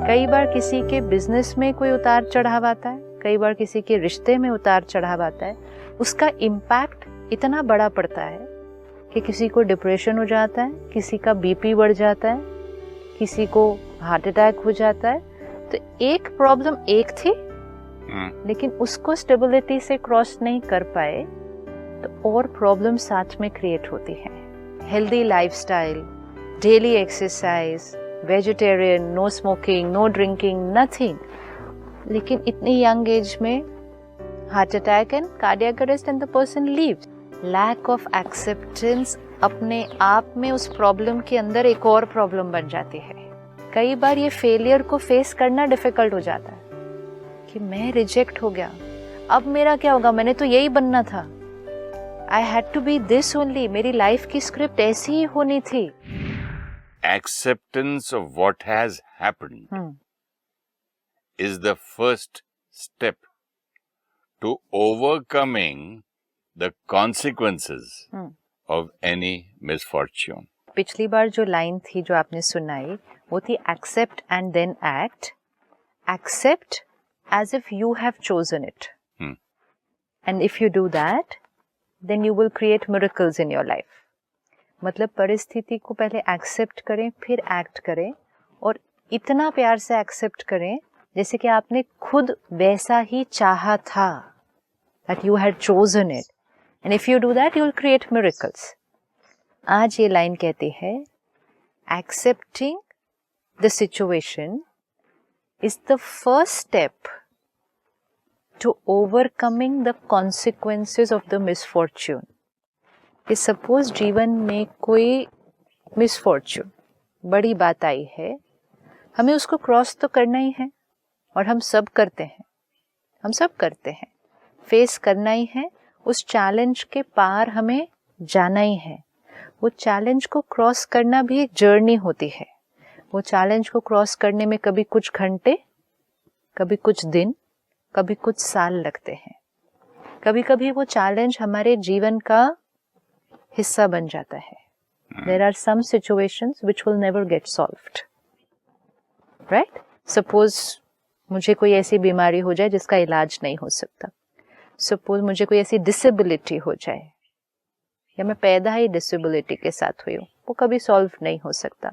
कई बार किसी के बिजनेस में कोई उतार चढ़ाव आता है, कई बार किसी के रिश्ते में उतार चढ़ाव आता है, उसका इम्पैक्ट इतना बड़ा पड़ता है कि किसी को डिप्रेशन हो जाता है, किसी का बीपी बढ़ जाता है, किसी को हार्ट अटैक हो जाता है। तो एक प्रॉब्लम एक थी, लेकिन उसको स्टेबिलिटी से क्रॉस नहीं कर पाए तो और प्रॉब्लम साथ में क्रिएट होती है। Healthy lifestyle, daily exercise, vegetarian, no smoking, no drinking, nothing, लेकिन इतनी यंग एज में heart attack and cardiac arrest and the person leaves. Lack of acceptance अपने आप में उस प्रॉब्लम के अंदर एक और प्रॉब्लम बन जाती है। कई बार ये फेलियर को फेस करना डिफिकल्ट हो जाता है कि मैं रिजेक्ट हो गया, अब मेरा क्या होगा, मैंने तो यही बनना था, I had to be this only, मेरी लाइफ की स्क्रिप्ट ऐसी ही होनी थी। Acceptance of what has happened is the first step to overcoming the consequences of any misfortune. पिछली बार जो लाइन थी जो आपने सुनाई वो थी accept and then act. Accept as if you have chosen it. And if you do that, then you will create miracles in your life. मतलब परिस्थिति को पहले एक्सेप्ट करें, फिर एक्ट करें, और इतना प्यार से एक्सेप्ट करें जैसे कि आपने खुद वैसा ही चाहा था, that you had chosen it. And if you do that, you will create miracles. आज ये लाइन कहती है, accepting the situation is the first step to overcoming the consequences of the misfortune. कि सपोज जीवन में कोई मिसफॉर्च्यून, बड़ी बात आई है, हमें उसको क्रॉस तो करना ही है, और हम सब करते हैं, फेस करना ही है, उस चैलेंज के पार हमें जाना ही है। वो चैलेंज को क्रॉस करना भी एक जर्नी होती है। वो चैलेंज को क्रॉस करने में कभी कुछ घंटे, कभी कुछ दिन, कभी कुछ साल लगते हैं। कभी कभी वो चैलेंज हमारे जीवन का हिस्सा बन जाता है। There are some situations which will never get solved, right? Suppose मुझे कोई ऐसी बीमारी हो जाए जिसका इलाज नहीं हो सकता। Suppose मुझे कोई ऐसी डिसेबिलिटी हो जाए, या मैं पैदा ही डिसेबिलिटी के साथ हुई हूँ, वो कभी सॉल्व नहीं हो सकता।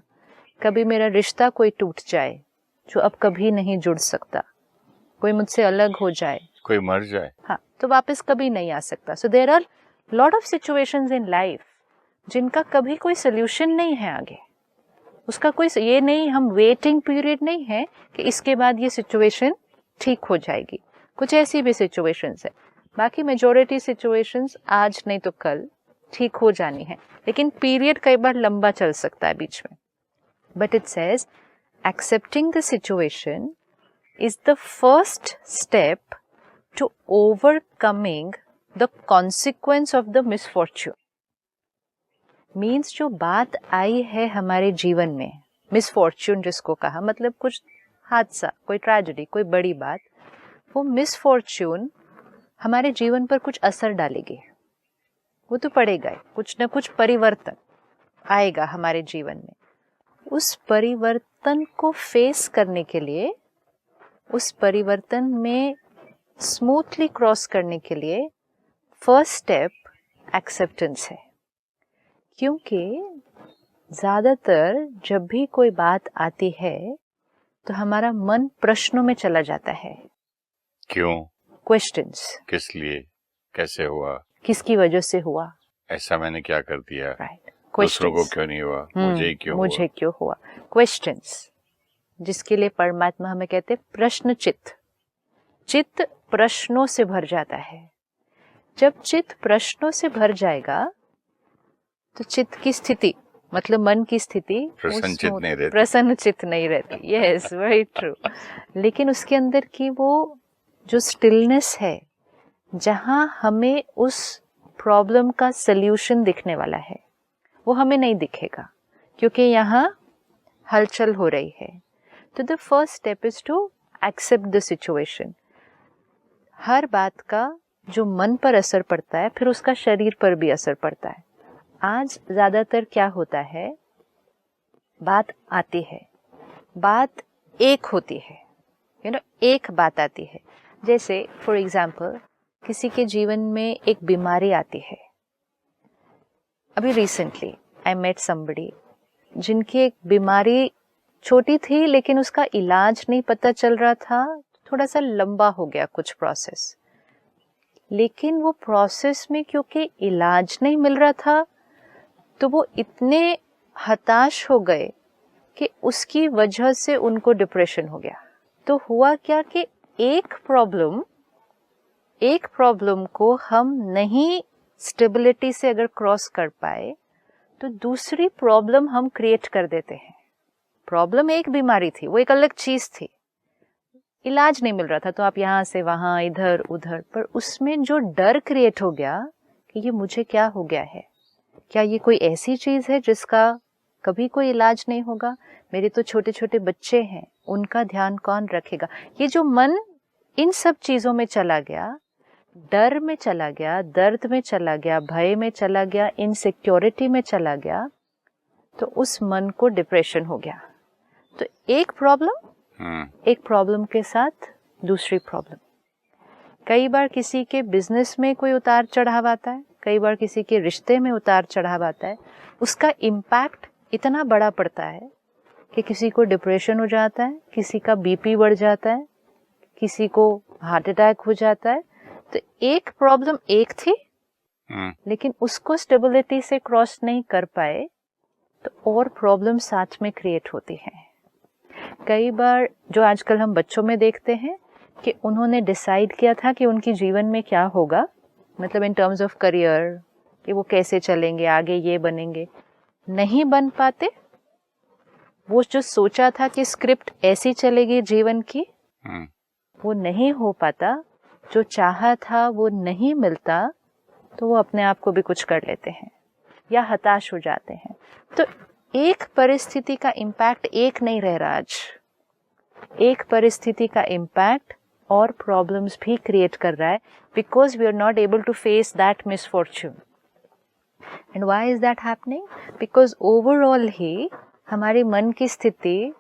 कभी मेरा रिश्ता कोई टूट जाए जो अब कभी नहीं जुड़ सकता, कोई मुझसे अलग हो जाए, कोई मर जाए, हाँ, तो वापस कभी नहीं आ सकता। So there are lot of situations in life जिनका कभी कोई सोल्यूशन नहीं है आगे, उसका कोई ये नहीं, हम वेटिंग पीरियड नहीं है कि इसके बाद ये सिचुएशन ठीक हो जाएगी। कुछ ऐसी भी सिचुएशंस है, बाकी मेजॉरिटी सिचुएशंस आज नहीं तो कल ठीक हो जानी है, लेकिन पीरियड कई बार लंबा चल सकता है बीच में। But it says accepting the situation is the first step to overcoming the consequence of the misfortune. Means जो बात आई है हमारे जीवन में, misfortune जिसको कहा, मतलब कुछ हादसा, कोई ट्रेजेडी, कोई बड़ी बात, वो misfortune हमारे जीवन पर कुछ असर डालेगी, वो तो पड़ेगा, कुछ न कुछ परिवर्तन आएगा हमारे जीवन में। उस परिवर्तन को फेस करने के लिए, उस परिवर्तन में स्मूथली क्रॉस करने के लिए फर्स्ट स्टेप एक्सेप्टेंस है। क्योंकि ज़्यादातर जब भी कोई बात आती है तो हमारा मन प्रश्नों में चला जाता है। क्यों? क्वेश्चंस। किस लिए? कैसे हुआ? किसकी वजह से हुआ? ऐसा मैंने क्या कर दिया? राइट। दूसरों को क्यों नहीं हुआ? मुझे क्यों हुआ? क्वेश्चंस, जिसके लिए परमात्मा हमें कहते प्रश्न चित्त। चित्त प्रश्नों से भर जाता है। जब चित्त प्रश्नों से भर जाएगा तो चित्त की स्थिति, मतलब मन की स्थिति प्रसन्न चित्त नहीं रहती। Yes, very true. लेकिन उसके अंदर की वो जो स्टिलनेस है, जहां हमें उस प्रॉब्लम का सल्यूशन दिखने वाला है, वो हमें नहीं दिखेगा, क्योंकि यहाँ हलचल हो रही है। तो the first step is to accept the situation. हर बात का जो मन पर असर पड़ता है, फिर उसका शरीर पर भी असर पड़ता है। आज ज़्यादातर क्या होता है, बात आती है, बात एक होती है, एक बात आती है। जैसे फॉर एग्जाम्पल किसी के जीवन में एक बीमारी आती है। अभी रिसेंटली आई मेट समबडी जिनकी एक बीमारी छोटी थी लेकिन उसका इलाज नहीं पता चल रहा था, थोड़ा सा लंबा हो गया कुछ प्रोसेस, लेकिन वो प्रोसेस में क्योंकि इलाज नहीं मिल रहा था तो वो इतने हताश हो गए कि उसकी वजह से उनको डिप्रेशन हो गया। तो हुआ क्या कि एक प्रॉब्लम को हम नहीं स्टेबिलिटी से अगर क्रॉस कर पाए तो दूसरी प्रॉब्लम हम क्रिएट कर देते हैं। प्रॉब्लम एक बीमारी थी, वो एक अलग चीज थी, इलाज नहीं मिल रहा था तो आप यहाँ से वहां इधर उधर, पर उसमें जो डर क्रिएट हो गया कि ये मुझे क्या हो गया है, क्या ये कोई ऐसी चीज है जिसका कभी कोई इलाज नहीं होगा, मेरे तो छोटे छोटे बच्चे हैं उनका ध्यान कौन रखेगा। ये जो मन इन सब चीजों में चला गया, डर में चला गया, दर्द में चला गया, भय में चला गया, इनसिक्योरिटी में चला गया, तो उस मन को डिप्रेशन हो गया। तो एक प्रॉब्लम के साथ दूसरी प्रॉब्लम। कई बार किसी के बिजनेस में कोई उतार चढ़ाव आता है, कई बार किसी के रिश्ते में उतार चढ़ाव आता है, उसका इम्पैक्ट इतना बड़ा पड़ता है कि किसी को डिप्रेशन हो जाता है, किसी का बीपी बढ़ जाता है, किसी को हार्ट अटैक हो जाता है। तो एक प्रॉब्लम एक थी लेकिन उसको स्टेबिलिटी से क्रॉस नहीं कर पाए तो और प्रॉब्लम साथ में क्रिएट होती हैं। कई बार जो आजकल हम बच्चों में देखते हैं कि उन्होंने डिसाइड किया था कि उनकी जीवन में क्या होगा, मतलब इन टर्म्स ऑफ करियर, कि वो कैसे चलेंगे आगे, ये बनेंगे, नहीं बन पाते। वो जो सोचा था कि स्क्रिप्ट ऐसी चलेगी जीवन की, वो नहीं हो पाता, जो चाहा था वो नहीं मिलता, तो वो अपने आप को भी कुछ कर लेते हैं या हताश हो जाते हैं। तो एक परिस्थिति का इम्पैक्ट एक नहीं रह रहा आज, एक परिस्थिति का इम्पैक्ट और प्रॉब्लम्स भी क्रिएट कर रहा है, because we are not able to face that misfortune. And why is that happening? Because overall ही हमारे मन की स्थिति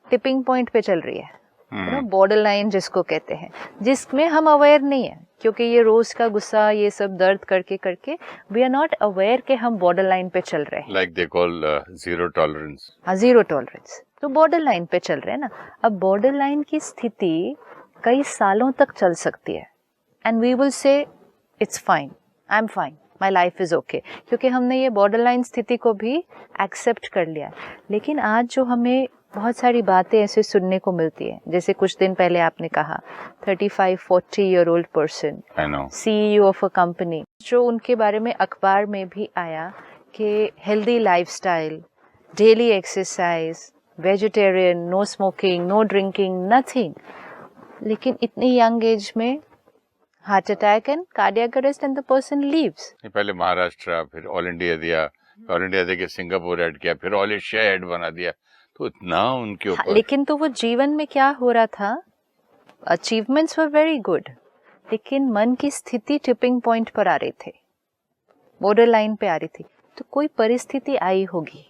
टिपिंग पॉइंट पे चल रही है, बॉर्डर लाइन जिसको कहते हैं, जिसमें हम अवेयर नहीं है, क्योंकि ये रोज का गुस्सा, ये सब दर्द करके करके वी आर नॉट अवेयर कि हम बॉर्डर लाइन पे चल रहे हैं। Like they call zero tolerance. हाँ, जीरो टॉलरेंस। तो बॉर्डर लाइन पे चल रहे हैं ना। अब बॉर्डर लाइन की स्थिति कई सालों तक चल सकती है and we will say it's fine, I am fine, my life is okay, क्योंकि हमने ये बॉर्डर लाइन स्थिति को भी एक्सेप्ट कर लिया। लेकिन आज जो हमें बहुत सारी बातें ऐसे सुनने को मिलती है, जैसे कुछ दिन पहले आपने कहा 35-40 year old person, CEO of a company, जो उनके बारे में अखबार में भी आया कि healthy lifestyle, daily exercise, vegetarian, no smoking, no drinking, nothing, लेकिन इतनी यंग एज में heart attack and cardiac arrest and the person leaves. पहले महाराष्ट्र, फिर ऑल इंडिया दिया, ऑल इंडिया देके सिंगापुर ऐड किया, फिर ऑल एशिया ऐड बना दिया, तो इतना उनके ऊपर। लेकिन तो वो जीवन में क्या हो रहा था, अचीवमेंट्स वर वेरी गुड, लेकिन मन की स्थिति टिपिंग पॉइंट पर आ रही थी, बॉर्डर लाइन पे आ रही थी। तो कोई परिस्थिति आई होगी,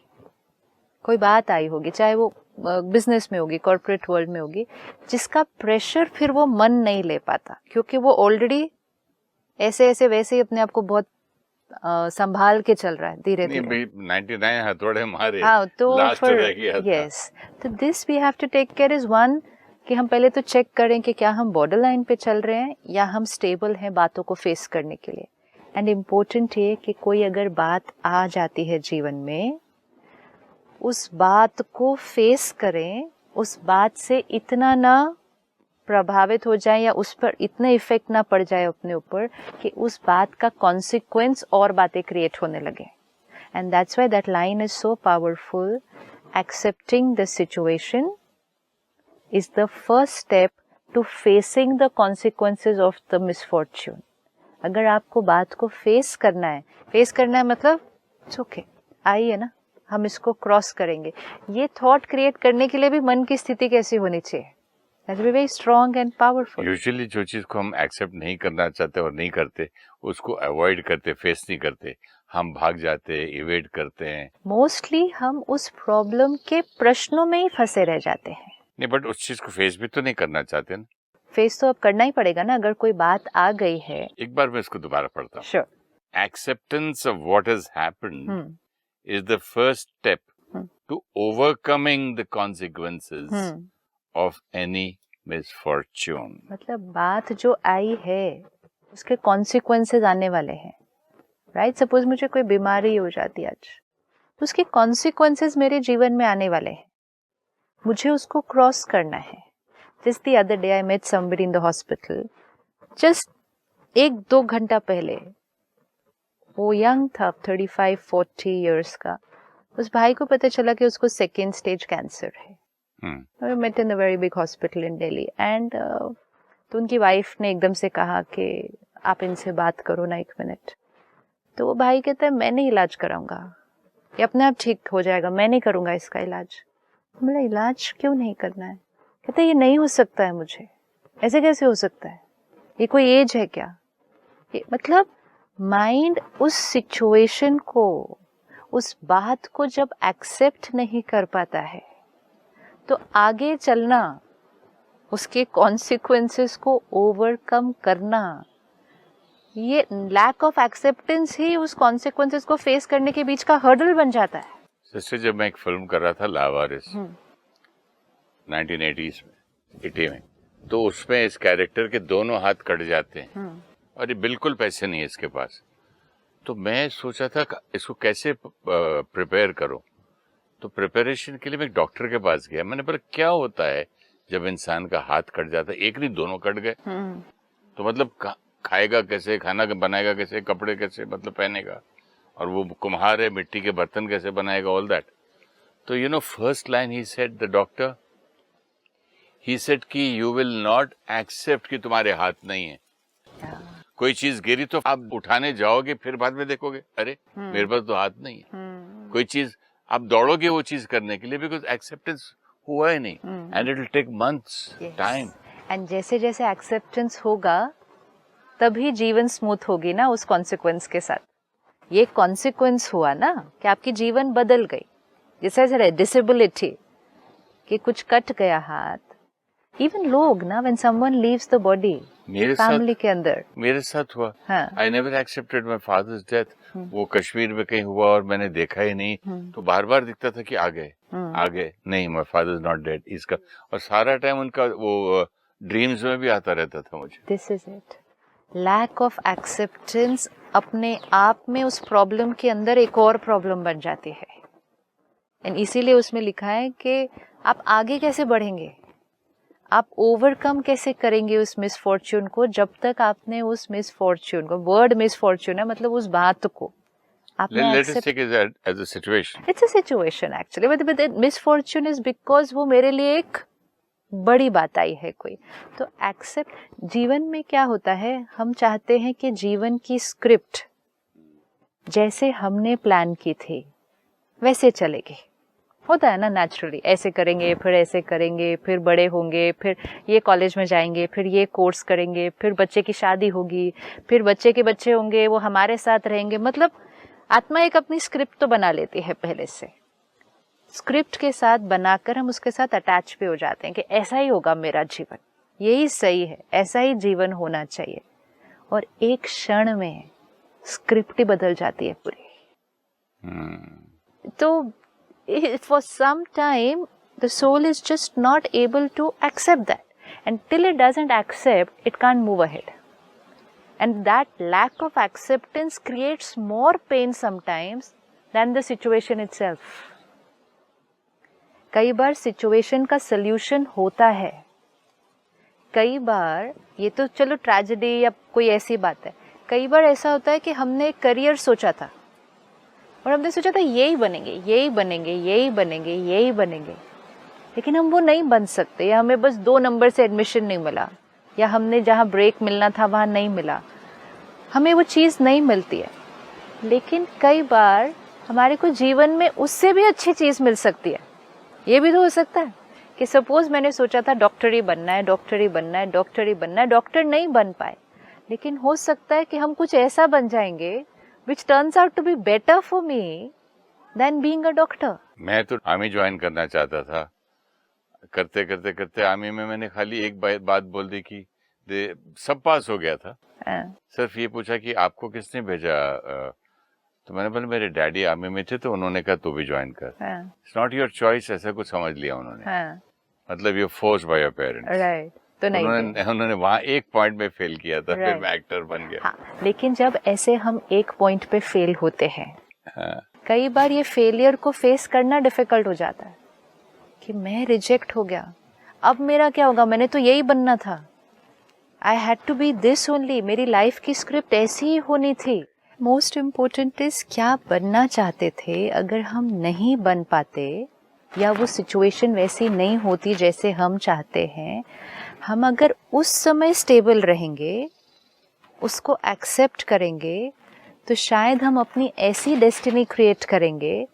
कोई बात आई होगी, चाहे वो बिजनेस में होगी, कॉर्पोरेट वर्ल्ड में होगी, जिसका प्रेशर फिर वो मन नहीं ले पाता, क्योंकि वो ऑलरेडी ऐसे ऐसे वैसे ही अपने आप को बहुत संभाल के चल रहा है धीरे धीरे। 99 हथौड़े मारे, हाँ, तो लास्ट रह गया था। यस, तो this we have to take care is one, कि हम पहले तो चेक करें कि क्या हम बॉर्डर लाइन पे चल रहे हैं या हम स्टेबल हैं बातों को फेस करने के लिए। एंड इम्पोर्टेंट है कि कोई अगर बात आ जाती है जीवन में, उस बात को फेस करें, उस बात से इतना ना प्रभावित हो जाए या उस पर इतना इफेक्ट ना पड़ जाए अपने ऊपर कि उस बात का कॉन्सिक्वेंस और बातें क्रिएट होने लगे। And that's why that line is so powerful. Accepting the situation is the first step to facing the consequences of the misfortune. अगर आपको बात को फेस करना है मतलब इट्स ओके, आइए ना, हम इसको क्रॉस करेंगे। ये थॉट क्रिएट करने के लिए भी मन की स्थिति कैसी होनी चाहिए? That will be very strong and powerful. Usually जो चीज को हम एक्सेप्ट नहीं करना चाहते और नहीं करते, उसको अवॉइड करते, फेस नहीं करते, हम भाग जाते, इवेट करते हैं। मोस्टली हम उस प्रॉब्लम के प्रश्नों में ही फंसे रह जाते हैं। नहीं, बट उस चीज को फेस भी तो नहीं करना चाहते ना. फेस तो अब करना ही पड़ेगा ना, अगर कोई बात आ गई है. एक बार मैं इसको दोबारा पढ़ता हूँ. Sure. Acceptance of what has happened is the first step to overcoming the consequences of any misfortune. मतलब बात जो आई है उसके कॉन्सिक्वेंसेस आने वाले हैं, राइट? सपोज मुझे कोई बीमारी हो जाती है आज, तो उसके कॉन्सिक्वेंसेस मेरे जीवन में आने वाले हैं, मुझे उसको क्रॉस करना है. Just the other day I met somebody in the hospital, just 1-2 घंटा पहले. वो यंग था, 35-40 इयर्स का. उस भाई को पता चला कि उसको 2nd स्टेज कैंसर है. We met in a very big hospital in Delhi and तो उनकी वाइफ ने एकदम से कहा कि आप इनसे बात करो ना 1 मिनट. तो वो भाई कहता है मैं नहीं इलाज कराऊंगा, ये अपने आप ठीक हो जाएगा, मैं नहीं करूंगा इसका इलाज. बोला इलाज क्यों नहीं करना है? कहता है ये नहीं हो सकता है मुझे. ऐसे कैसे हो सकता है? ये कोई एज है क्या? ये मतलब माइंड उस सिचुएशन को, उस बात को जब एक्सेप्ट नहीं कर पाता है तो आगे चलना, उसके कॉन्सिक्वेंसेस को ओवरकम करना, ये लैक ऑफ एक्सेप्टेंस ही उस कॉन्सिक्वेंसेस को फेस करने के बीच का हर्डल बन जाता है. सिस्टर, जब मैं एक फिल्म कर रहा था लावारिस 1980s में, 80 में, तो उसमें इस कैरेक्टर के दोनों हाथ कट जाते हैं और ये बिल्कुल पैसे नहीं है इसके पास. तो मैं सोचा था इसको कैसे प्रिपेयर करूं. तो प्रिपरेशन के लिए मैं एक डॉक्टर के पास गया. मैंने बोला क्या होता है जब इंसान का हाथ कट जाता है? एक नहीं, दोनों कट गए. तो मतलब खाएगा कैसे, खाना बनाएगा कैसे, कपड़े कैसे मतलब पहनेगा, और वो कुम्हार है, मिट्टी के बर्तन कैसे बनाएगा, ऑल दैट. तो you know first line he said, the doctor he said कि यू विल नॉट एक्सेप्ट कि तुम्हारे हाथ नहीं है. कोई चीज गिरी तो आप उठाने जाओगे, फिर बाद में देखोगे अरे मेरे पास तो हाथ नहीं है. कोई चीज आप दौड़ोगे वो चीज करने के लिए, बिकॉज एक्सेप्टेंस हुआ ही नहीं. And it will take months time. And जैसे जैसे एक्सेप्टेंस होगा तभी जीवन स्मूथ होगी ना उस कॉन्सिक्वेंस के साथ. ये कॉन्सिक्वेंस हुआ ना कि आपकी जीवन बदल गई. जैसे डिसेबिलिटी कि कुछ कट गया हाथ. इवन लोग ना, when someone leaves the body, family के अंदर मेरे साथ हुआ. I never accepted my father's death. वो कश्मीर में कहीं हुआ और मैंने देखा ही नहीं. तो बार बार दिखता था कि आ गए नहीं, my father is not dead. इसका और सारा टाइम उनका वो ड्रीम्स में भी आता रहता था मुझे. This is it, lack of acceptance अपने आप में उस प्रॉब्लम के अंदर एक और प्रॉब्लम बन जाती है. एंड इसीलिए उसमें लिखा है कि आप आगे कैसे बढ़ेंगे, आप ओवरकम कैसे करेंगे उस मिसफॉर्च्यून को, जब तक आपने उस मिसफॉर्च्यून को, वर्ड मिसफॉर्च्यून है मतलब उस बात को आपने accept. As a situation, it's a situation actually, but misfortune is because वो मेरे लिए एक बड़ी बात आई है कोई. तो एक्सेप्ट. जीवन में क्या होता है, हम चाहते हैं कि जीवन की स्क्रिप्ट जैसे हमने प्लान की थी वैसे चलेगी. होता है ना नेचुरली, ऐसे करेंगे फिर ऐसे करेंगे, फिर बड़े होंगे, फिर ये कॉलेज में जाएंगे, फिर ये कोर्स करेंगे, फिर बच्चे की शादी होगी, फिर बच्चे के बच्चे होंगे, वो हमारे साथ रहेंगे. मतलब आत्मा एक अपनी स्क्रिप्ट तो बना लेती है पहले से. स्क्रिप्ट के साथ बनाकर हम उसके साथ अटैच भी हो जाते हैं कि ऐसा ही होगा मेरा जीवन, यही सही है, ऐसा ही जीवन होना चाहिए. और एक क्षण में स्क्रिप्ट ही बदल जाती है पूरी. तो for some time the soul is just not able to accept that, and till it doesn't accept it can't move ahead. And that lack of acceptance creates more pain sometimes than the situation itself. कई बार situation का solution होता है, कई बार ये तो चलो tragedy या कोई ऐसी बात है. कई बार ऐसा होता है कि हमने करियर सोचा था और हमने सोचा था यही बनेंगे, यही बनेंगे, यही बनेंगे, यही बनेंगे, लेकिन हम वो नहीं बन सकते, या हमें बस 2 नंबर से एडमिशन नहीं मिला, या हमने जहाँ ब्रेक मिलना था वहाँ नहीं मिला, हमें वो चीज़ नहीं मिलती है. लेकिन कई बार हमारे को जीवन में उससे भी अच्छी चीज़ मिल सकती है. ये भी तो हो सकता है कि सपोज मैंने सोचा था डॉक्टर ही बनना है, डॉक्टर ही बनना है, डॉक्टर ही बनना है, डॉक्टर नहीं बन पाए, लेकिन हो सकता है कि हम कुछ ऐसा बन जाएंगे which turns out to be better for me than being a doctor. मैं तो आर्मी ज्वाइन करना चाहता था करते करते करते आर्मी में मैंने खाली एक बात बोल दी कि सब पास हो गया था, सिर्फ ये पूछा कि आपको किसने भेजा, तो मैंने बोला मेरे डैडी आर्मी में थे तो उन्होंने कहा तू भी ज्वाइन कर, इट्स नॉट योर चॉइस, ऐसा कुछ समझ लिया उन्होंने, मतलब you force by your parents, right. तो नहीं, उन्होंने वहाँ एक पॉइंट में फेल किया था, फिर मैं एक्टर बन गया। हाँ, लेकिन जब ऐसे हम एक पॉइंट पे फेल होते हैं, कई बार ये फेलियर को फेस करना डिफिकल्ट हो जाता है कि मैं रिजेक्ट हो गया, अब मेरा क्या होगा, मैंने तो यही बनना था, I had to be this only, मेरी लाइफ की स्क्रिप्ट ऐसी ही होनी थी। मोस्ट इम्पोर्टेंट इज क्या बनना चाहते थे, अगर हम नहीं बन पाते या वो सिचुएशन वैसी नहीं होती जैसे हम चाहते हैं, हम अगर उस समय स्टेबल रहेंगे, उसको एक्सेप्ट करेंगे, तो शायद हम अपनी ऐसी डेस्टिनी क्रिएट करेंगे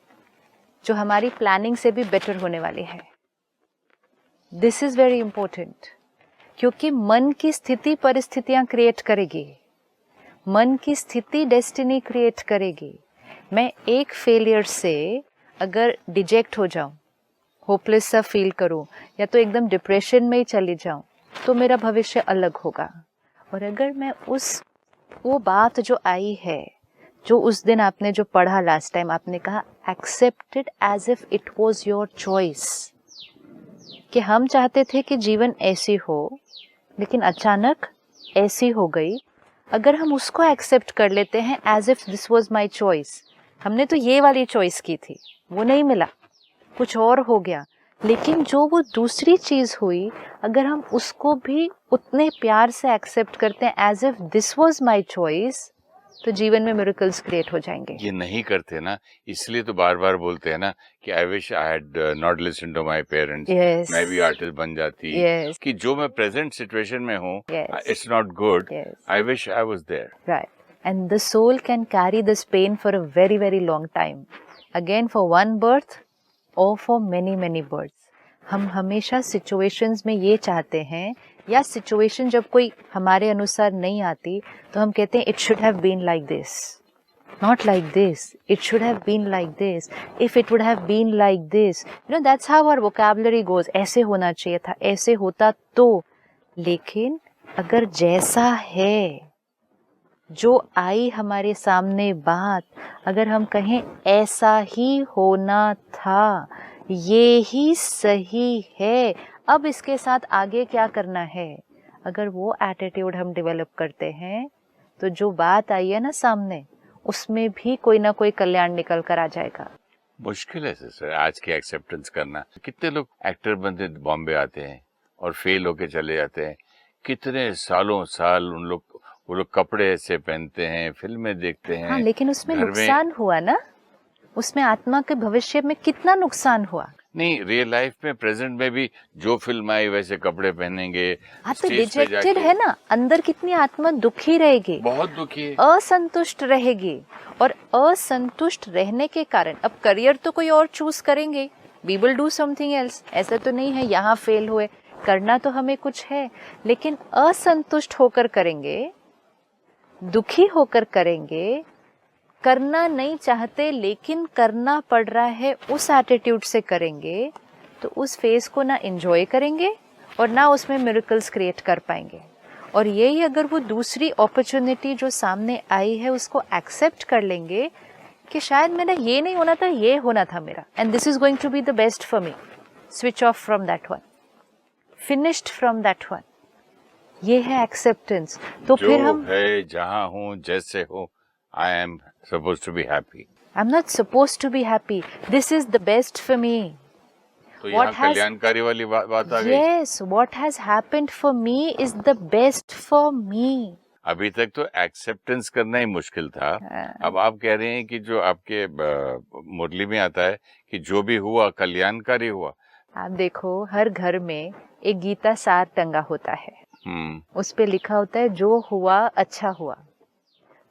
जो हमारी प्लानिंग से भी बेटर होने वाली है। दिस इज वेरी इंपॉर्टेंट, क्योंकि मन की स्थिति परिस्थितियां क्रिएट करेगी, मन की स्थिति डेस्टिनी क्रिएट करेगी। मैं एक फेलियर से अगर डिजेक्ट हो जाऊं, होपलेस सा फील करूं, या तो एकदम डिप्रेशन में ही चली जाऊं, तो मेरा भविष्य अलग होगा। और अगर मैं वो बात जो आई है, जो उस दिन आपने जो पढ़ा लास्ट टाइम, आपने कहा accept it as if it was your choice, कि हम चाहते थे कि जीवन ऐसी हो, लेकिन अचानक ऐसी हो गई। अगर हम उसको एक्सेप्ट कर लेते हैं as if this was my choice, हमने तो ये वाली चॉइस की थी, वो नहीं मिला, कुछ और हो गया, लेकिन जो वो दूसरी चीज हुई, अगर हम उसको भी उतने प्यार से एक्सेप्ट करते हैं as if this was my choice, तो जीवन में मिरेकल्स क्रिएट हो जाएंगे। ये नहीं करते ना, इसलिए तो बार बार बोलते हैं ना कि I wish I had not listen to my parents, मैं भी आर्टिस्ट बन जाती, कि जो मैं प्रेजेंट सिचुएशन में हूँ, it's not good, I wish I was there, right. And the soul can carry this pain for a very very long time, again for one birth और फॉर मेनी मेनी बर्थ्स। हम हमेशा situations में ये चाहते हैं, या situation जब कोई हमारे अनुसार नहीं आती, तो हम कहते हैं it should have been like this, not like this, it should have been like this, if it would have been like this, you know, that's how our vocabulary goes, ऐसे होना चाहिए था, ऐसे होता तो। लेकिन अगर जैसा है, जो आई हमारे सामने बात, अगर हम कहें ऐसा ही होना था, ये ही सही है, अब इसके साथ आगे क्या करना है, अगर वो एटीट्यूड हम डेवलप करते हैं, तो जो बात आई है ना सामने, उसमें भी कोई ना कोई कल्याण निकल कर आ जाएगा। मुश्किल है सर आज की एक्सेप्टेंस करना। कितने लोग एक्टर बनते बॉम्बे आते हैं और फेल होके चले जाते हैं, कितने सालों साल वो लोग कपड़े ऐसे पहनते हैं, फिल्में देखते हैं। हाँ, लेकिन उसमें नुकसान हुआ ना, उसमें आत्मा के भविष्य में कितना नुकसान हुआ। नहीं, रियल लाइफ में प्रेजेंट में भी जो फिल्म आई वैसे कपड़े पहनेंगे। हाँ, तो रिजेक्टेड है ना, अंदर कितनी आत्मा दुखी रहेगी, बहुत दुखी है, असंतुष्ट रहेगी, और असंतुष्ट रहने के कारण अब करियर तो कोई और चूज करेंगे, we will do something else. ऐसा तो नहीं है यहाँ फेल हुए, करना तो हमें कुछ है, लेकिन असंतुष्ट होकर करेंगे, दुखी होकर करेंगे, करना नहीं चाहते लेकिन करना पड़ रहा है, उस एटीट्यूड से करेंगे, तो उस फेज को ना एंजॉय करेंगे और ना उसमें मिरेकल्स क्रिएट कर पाएंगे। और यही अगर वो दूसरी अपॉर्चुनिटी जो सामने आई है उसको एक्सेप्ट कर लेंगे कि शायद मेरा ये नहीं होना था, ये होना था मेरा, and this is going to be the best for me, switch off from that one, finished from that one, ये है एक्सेप्टेंस। तो फिर हम है जहाँ हूँ जैसे हो, I am supposed to be happy. I'm not supposed to be happy. This is the best for me. तो यहाँ कल्याणकारी वाली बात आ गई। Yes, what has happened for me is the best for me. अभी तक तो एक्सेप्टेंस करना ही मुश्किल था। अब आप कह रहे हैं कि जो आपके मुरली में आता है कि जो भी हुआ कल्याणकारी हुआ। आप देखो, हर घर में एक गीता सार टंगा होता है, उस पे लिखा होता है जो हुआ अच्छा हुआ,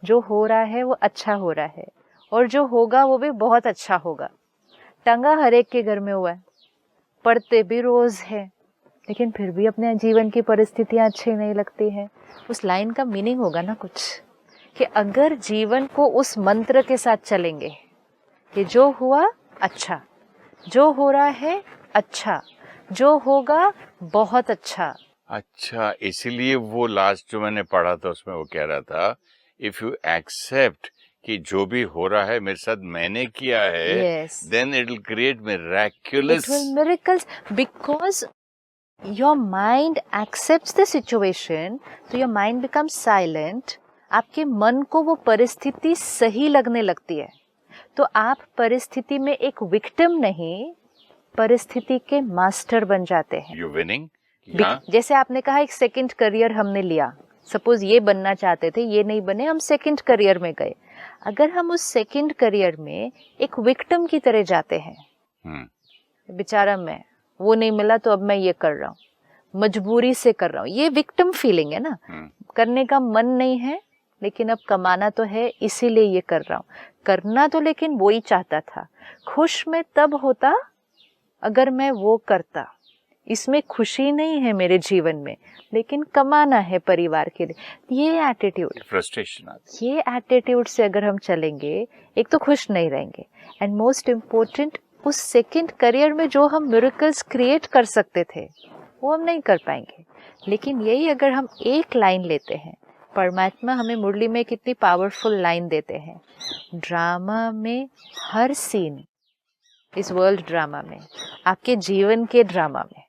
जो हो रहा है वो अच्छा हो रहा है, और जो होगा वो भी बहुत अच्छा होगा। टंगा हर एक के घर में हुआ है, पढ़ते भी रोज है, लेकिन फिर भी अपने जीवन की परिस्थितियां अच्छी नहीं लगती हैं। उस लाइन का मीनिंग होगा ना कुछ, कि अगर जीवन को उस मंत्र के साथ चलेंगे कि जो हुआ अच्छा, जो हो रहा है अच्छा, जो होगा बहुत अच्छा। अच्छा, इसीलिए वो लास्ट जो मैंने पढ़ा था उसमें वो कह रहा था, इफ यू एक्सेप्ट कि जो भी हो रहा है मेरे साथ मैंने किया है, Yes. then it will create miraculous. It will miracles because your mind accepts the situation, so your mind becomes silent. आपके मन को वो परिस्थिति सही लगने लगती है, तो आप परिस्थिति में एक विक्टिम नहीं, परिस्थिति के मास्टर बन जाते हैं। You're winning. जैसे आपने कहा एक सेकंड करियर हमने लिया, सपोज ये बनना चाहते थे, ये नहीं बने, हम सेकंड करियर में गए। अगर हम उस सेकंड करियर में एक विक्टिम की तरह जाते हैं, बेचारा मैं, वो नहीं मिला तो अब मैं ये कर रहा हूँ, मजबूरी से कर रहा हूँ, ये विक्टिम फीलिंग है ना। करने का मन नहीं है लेकिन अब कमाना तो है इसीलिए ये कर रहा हूँ। करना तो लेकिन वो ही चाहता था। खुश मैं तब होता अगर मैं वो करता। इसमें खुशी नहीं है मेरे जीवन में, लेकिन कमाना है परिवार के लिए। ये एटीट्यूड, फ्रस्ट्रेशन आती, ये एटीट्यूड से अगर हम चलेंगे, एक तो खुश नहीं रहेंगे, एंड मोस्ट इम्पोर्टेंट, उस सेकंड करियर में जो हम मिरेकल्स क्रिएट कर सकते थे वो हम नहीं कर पाएंगे। लेकिन यही अगर हम एक लाइन लेते हैं, परमात्मा हमें मुरली में कितनी पावरफुल लाइन देते हैं, ड्रामा में हर सीन, इस वर्ल्ड ड्रामा में, आपके जीवन के ड्रामा में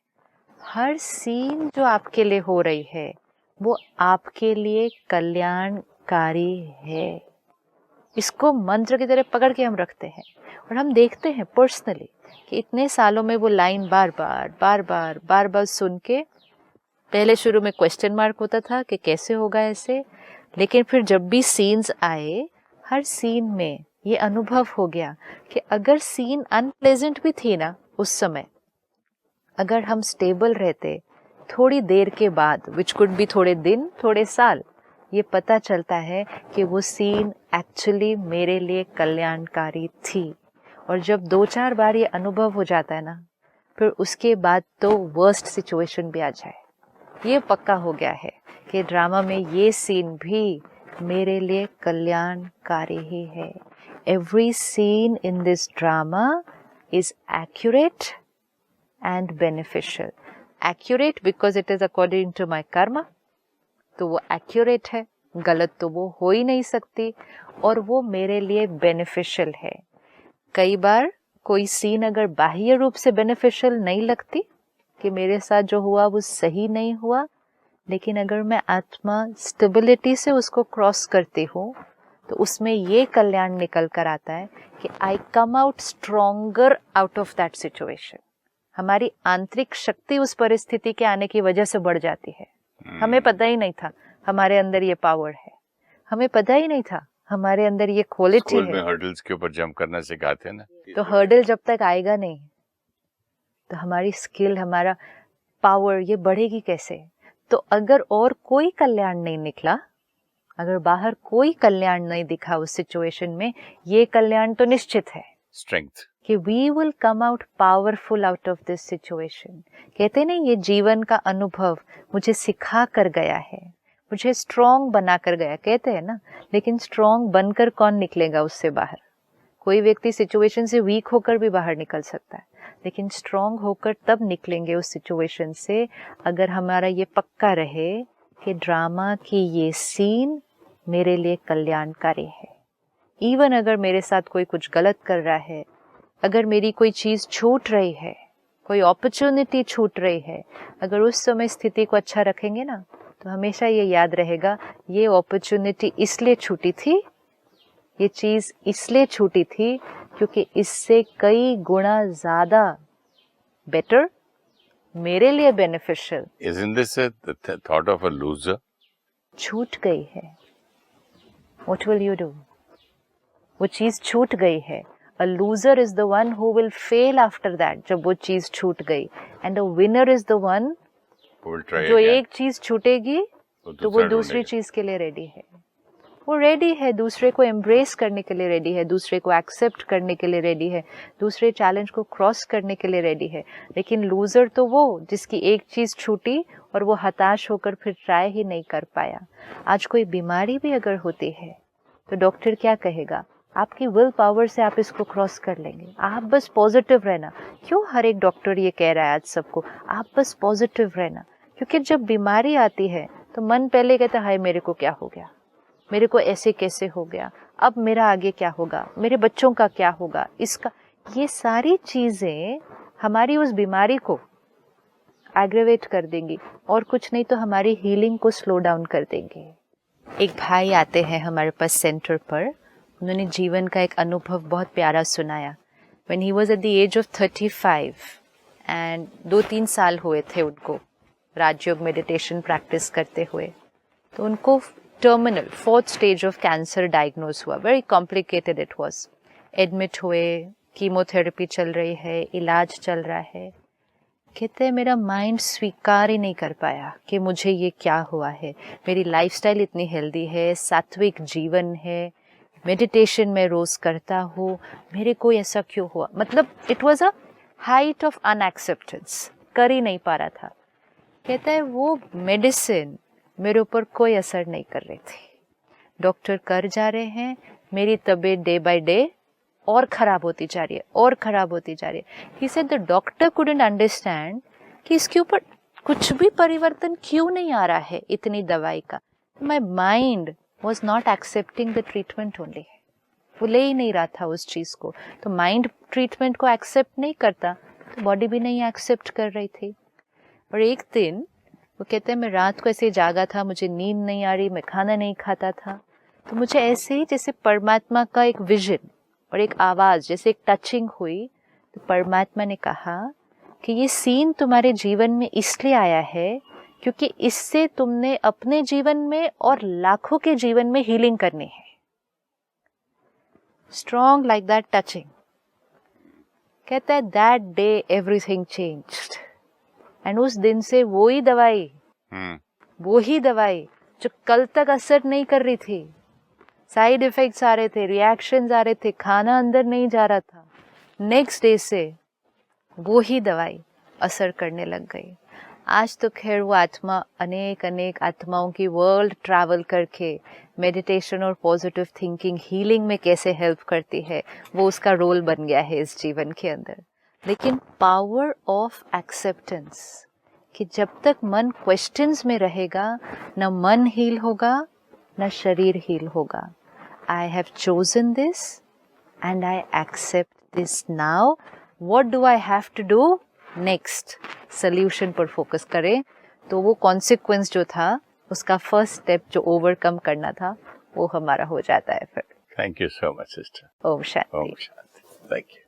हर सीन जो आपके लिए हो रही है वो आपके लिए कल्याणकारी है। इसको मंत्र की तरह पकड़ के हम रखते हैं और हम देखते हैं पर्सनली कि इतने सालों में वो लाइन बार बार सुन के, पहले शुरू में क्वेश्चन मार्क होता था कि कैसे होगा ऐसे, लेकिन फिर जब भी सीन्स आए, हर सीन में ये अनुभव हो गया कि अगर सीन अनप्लेजेंट भी थी ना उस समय, अगर हम स्टेबल रहते, थोड़ी देर के बाद, विच कुड बी थोड़े दिन थोड़े साल, ये पता चलता है कि वो सीन एक्चुअली मेरे लिए कल्याणकारी थी। और जब 2-4 बार ये अनुभव हो जाता है ना, फिर उसके बाद तो वर्स्ट सिचुएशन भी आ जाए, ये पक्का हो गया है कि ड्रामा में ये सीन भी मेरे लिए कल्याणकारी ही है। Every seen in this drama is accurate and beneficial. Accurate because it is according to my karma, तो वो accurate है, गलत तो वो हो ही नहीं सकती, और वो मेरे लिए beneficial है। कई बार कोई सीन अगर बाह्य रूप से beneficial नहीं लगती कि मेरे साथ जो हुआ वो सही नहीं हुआ, लेकिन अगर मैं आत्मा स्टेबिलिटी से उसको क्रॉस करती हूँ तो उसमें ये कल्याण निकल कर आता है कि I come out stronger out of that situation. हमारी आंतरिक शक्ति उस परिस्थिति के आने की वजह से बढ़ जाती है। हमें पता ही नहीं था हमारे अंदर ये पावर है, हमें पता ही नहीं था हमारे अंदर ये क्वालिटी है। स्कूल में हर्डल्स के ऊपर जंप करना सिखाते हैं ना, तो हर्डल जब तक आएगा नहीं तो हमारी स्किल, हमारा पावर ये बढ़ेगी कैसे? तो अगर और कोई कल्याण नहीं निकला, अगर बाहर कोई कल्याण नहीं दिखा उस सिचुएशन में, ये कल्याण तो निश्चित है, स्ट्रेंथ, कि we will come out powerful out of this situation। कहते नहीं, ये जीवन का अनुभव मुझे सिखा कर गया है, मुझे स्ट्रॉन्ग बना कर गया, कहते हैं ना। लेकिन स्ट्रॉन्ग बनकर कौन निकलेगा उससे बाहर? कोई व्यक्ति सिचुएशन से वीक होकर भी बाहर निकल सकता है, लेकिन स्ट्रॉन्ग होकर तब निकलेंगे उस सिचुएशन से अगर हमारा ये पक्का रहे कि ड्रामा की ये सीन मेरे लिए कल्याणकारी है। इवन अगर मेरे साथ कोई कुछ गलत कर रहा है, अगर मेरी कोई चीज़ छूट रही है, कोई अपॉर्चुनिटी छूट रही है, अगर उस समय स्थिति को अच्छा रखेंगे ना, तो हमेशा ये याद रहेगा, ये अपॉर्चुनिटी इसलिए छूटी थी, ये चीज़ इसलिए छूटी थी क्योंकि इससे कई गुना ज़्यादा बेटर, मेरे लिए beneficial. Isn't this the thought of a loser? छूट गई है, what will you do? वो चीज़ छूट गई है। A loser is the one who will fail after that, जब वो चीज़ छूट गई, and a winner is the one Who will try जो again? एक चीज़ छूटेगी तो वो दूसरी चीज़ के लिए रेडी है। वो रेडी है, दूसरे को एम्ब्रेस करने के लिए रेडी है, दूसरे को एक्सेप्ट करने के लिए रेडी है, दूसरे चैलेंज को क्रॉस करने के लिए रेडी है। लेकिन लूजर तो वो जिसकी एक चीज़ छूटी और वो हताश होकर फिर ट्राई ही नहीं कर पाया। आज कोई बीमारी भी अगर होती है तो डॉक्टर क्या कहेगा? आपकी विल पावर से आप इसको क्रॉस कर लेंगे। आप बस पॉजिटिव रहना। क्यों हर एक डॉक्टर ये कह रहा है आज सबको, आप बस पॉजिटिव रहना, क्योंकि जब बीमारी आती है तो मन पहले कहता है हाय मेरे को क्या हो गया, मेरे को ऐसे कैसे हो गया, अब मेरा आगे क्या होगा, मेरे बच्चों का क्या होगा, इसका, ये सारी चीजें हमारी उस बीमारी को एग्रेवेट कर देंगी और कुछ नहीं तो हमारी हीलिंग को स्लो डाउन कर देंगे। एक भाई आते हैं हमारे पास सेंटर पर, उन्होंने जीवन का एक अनुभव बहुत प्यारा सुनाया। When he was at the age of 35 and 2-3 साल हुए थे उनको राजयोग मेडिटेशन प्रैक्टिस करते हुए, तो उनको terminal 4th stage of cancer diagnose हुआ। Very complicated it was. Admit हुए, कीमोथेरेपी चल रही है, इलाज चल रहा है। कहते हैं मेरा माइंड स्वीकार ही नहीं कर पाया कि मुझे ये क्या हुआ है। मेरी लाइफस्टाइल इतनी हेल्दी है, सात्विक जीवन है, मेडिटेशन में रोज करता हूँ, मेरे को ऐसा क्यों हुआ। मतलब it was a height of unacceptance, कर ही नहीं पा रहा था। कहता है वो मेडिसिन मेरे ऊपर कोई असर नहीं कर रही थी। डॉक्टर कर जा रहे हैं, मेरी तबीयत डे बाय डे और खराब होती जा रही है और खराब होती जा रही है। He said the doctor couldn't understand कि इसके ऊपर कुछ भी परिवर्तन क्यों नहीं आ रहा है इतनी दवाई का। My mind was not accepting the treatment only, वो ले ही नहीं रहा था उस चीज को। तो माइंड ट्रीटमेंट को एक्सेप्ट नहीं करता तो बॉडी भी नहीं एक्सेप्ट कर रही थी। और एक दिन वो कहते हैं मैं रात को ऐसे जागा था, मुझे नींद नहीं आ रही, मैं खाना नहीं खाता था, तो मुझे ऐसे ही जैसे परमात्मा का एक विजन और एक आवाज जैसे एक टचिंग हुई। तो परमात्मा ने कहा कि ये सीन तुम्हारे जीवन में इसलिए आया है क्योंकि इससे तुमने अपने जीवन में और लाखों के जीवन में हीलिंग करनी है। Strong like that touching. कहता है that day everything changed. And उस दिन से वो ही दवाई जो कल तक असर नहीं कर रही थी, साइड इफेक्ट्स आ रहे थे, रिएक्शंस आ रहे थे, खाना अंदर नहीं जा रहा था, नेक्स्ट डे से वो ही दवाई असर करने लग गई। आज तो खैर वो आत्मा अनेक आत्माओं की वर्ल्ड ट्रैवल करके मेडिटेशन और पॉजिटिव थिंकिंग हीलिंग में कैसे हेल्प करती है, वो उसका रोल बन गया है इस जीवन के अंदर। लेकिन पावर ऑफ एक्सेप्टेंस, कि जब तक मन क्वेश्चंस में रहेगा, न मन हील होगा न शरीर हील होगा। I have chosen this and I accept this now. What do I have to do next? Solution पर फोकस करें तो वो consequence जो था, उसका फर्स्ट स्टेप जो ओवरकम करना था, वो हमारा हो जाता है फिर। Thank you so much, sister. Om Shanti. Om Shanti. Thank you.